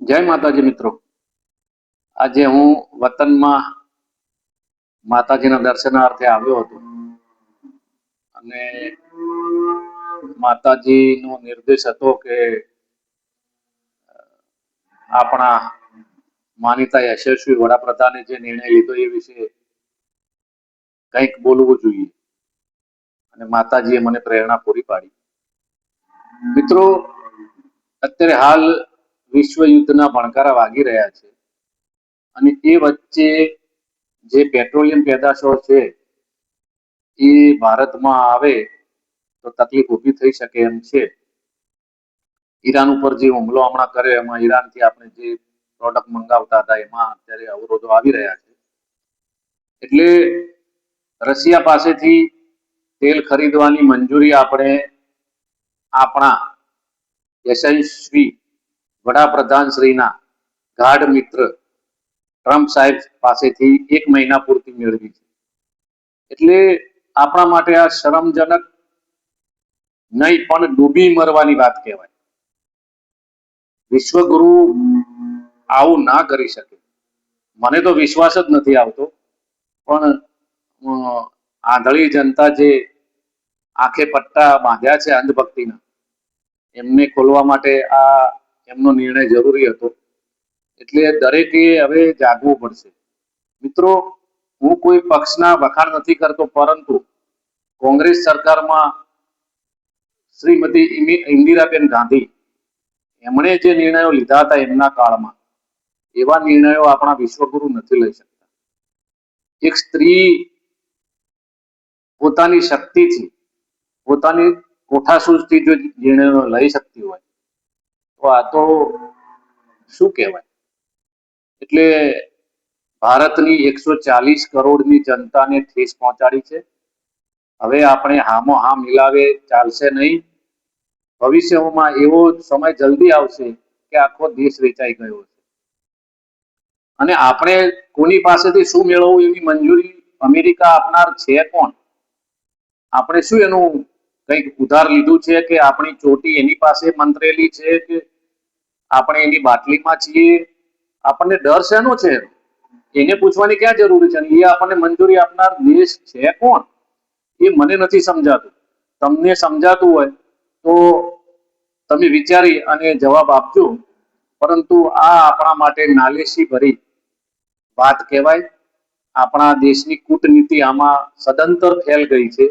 જય માતાજી મિત્રો। આજે હું વતનમાં માતાજીના દર્શનાર્થે આવ્યો હતો અને માતાજીનો નિર્દેશ હતો કે આપણા માનીતા યશસ્વી વડાપ્રધાને જે નિર્ણય લીધો એ વિશે કંઈક બોલવું જોઈએ અને માતાજીએ મને પ્રેરણા પૂરી પાડી। મિત્રો, અત્યારે હાલ વિશ્વ યુદ્ધના ભણકારા વાગી રહ્યા છે અને એ વચ્ચે જે પેટ્રોલિયમ પેદાશો છે એ ભારતમાં આવે તો તકલીફ ઊભી થઈ શકે એમ છે। ઈરાન ઉપર જે હુમલો હમણાં કરે એમાં ઈરાનથી આપણે જે પ્રોડક્ટ મંગાવતા હતા એમાં અત્યારે અવરોધો આવી રહ્યા છે। એટલે રશિયા પાસેથી તેલ ખરીદવાની મંજૂરી આપણે આપણા યશસ્વી વડાપ્રધાન શ્રીના ગાઢ મિત્ર ટ્રમ્પ સાહેબ પાસેથી 1 મહિના પૂરતી મેળવી છે। એટલે આપણા માટે આ શરમજનક નહીં પણ ડૂબી મરવાની વાત કહેવાય। વિશ્વગુરુ આવું ના કરી શકે। મને તો વિશ્વાસ જ નથી આવતો, પણ આંધળી જનતા જે આંખે પટ્ટા બાંધ્યા છે અંધભક્તિના, એમને ખોલવા માટે આ એમનો નિર્ણય જરૂરી હતો। એટલે દરેકે હવે જાગવું પડશે। મિત્રો, હું કોઈ પક્ષના વખાણ નથી કરતો, પરંતુ કોંગ્રેસ સરકારમાં શ્રીમતી ઇન્દિરાબેન ગાંધી એમણે જે નિર્ણયો લીધા હતા એમના કાળમાં, એવા નિર્ણયો આપણા વિશ્વગુરુ નથી લઈ શકતા। એક સ્ત્રી પોતાની શક્તિથી, પોતાની કોઠાસૂઝથી જો નિર્ણયો લઈ શકતી હોય તો આ તો શું કહેવાય। એટલે ભારતની 140 કરોડની જનતાને ઠેસ પહોંચાડી છે। હવે આપણે હામો હા મિલાવે ચાલશે નહીં। ભવિષ્યમાં એવો સમય જલ્દી આવશે કે આખો દેશ વેચાઈ ગયો છે અને આપણે કોની પાસેથી શું મેળવવું એની મંજૂરી અમેરિકા આપનાર છે કોણ? આપણે શું એનું કંઈક ઉધાર લીધું છે કે આપણી ચોટી એની પાસે મંત્રેલી છે કે આપણે એની બાટલીમાં છીએ? આપણને ડર શેનો છે? એને પૂછવાની ક્યાં જરૂર છે? એ આપણને મંજૂરી આપનાર દેશ છે કોણ? એ મને નથી સમજાતું। તમને સમજાતું હોય તો તમે વિચારી અને જવાબ આપજો, પરંતુ આ આપણા માટે નાલેશી ભરી વાત કહેવાય। આપણા દેશની કૂટનીતિ આમાં સદંતર ફેલ ગઈ છે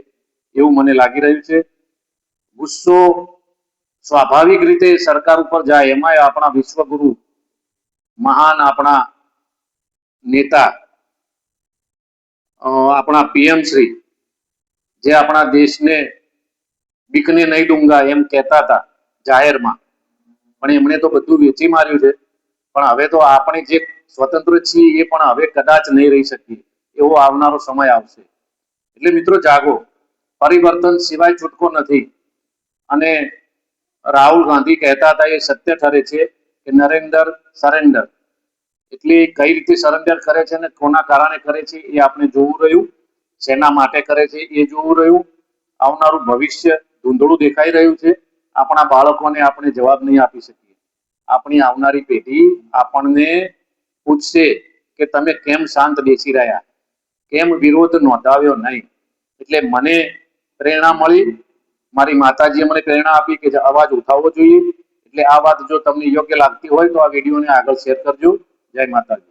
એવું મને લાગી રહ્યું છે। ગુસ્સો સ્વાભાવિક રીતે સરકાર ઉપર જાય, એમાંય આપણા વિશ્વગુરુ મહાન આપણા નેતા આપણા પીએમ શ્રી, જે આપણા દેશને બીકને નહીં દૂંગા એમ કહેતા હતા જાહેરમાં, પણ એમણે તો બધું વેચી માર્યું છે। પણ હવે તો આપણે જે સ્વતંત્ર છીએ એ પણ હવે કદાચ નહીં રહી શકીએ એવો આવનારો સમય આવશે। એટલે મિત્રો, જાગો। પરિવર્તન સિવાય છૂટકો નથી। અને રાહુલ ગાંધી કહેતા હતા એ સત્ય ઠરે છે કે નરેન્દ્ર સરેન્ડર, એટલે કઈ રીતે સરેન્ડર કરે છે અને કોના કારણે કરે છે એ આપણે જોવું રહ્યું। શેના માટે કરે છે એ જોવું રહ્યું। આવનારું ભવિષ્ય ધૂંધળું દેખાઈ રહ્યું છે। આપણા બાળકોને આપણે જવાબ નહીં આપી શકીએ। આપણી આવનારી પેઢી આપણને પૂછશે કે તમે કેમ શાંત બેસી રહ્યા, કેમ વિરોધ નોંધાવ્યો નહીં। એટલે મને પ્રેરણા મળી, મારી માતાજીએ મને પ્રેરણા આપી કે અવાજ ઉઠાવવો જોઈએ। એટલે આ વાત જો તમને યોગ્ય લાગતી હોય તો આ વિડીયોને આગળ શેર કરજો। જય માતાજી।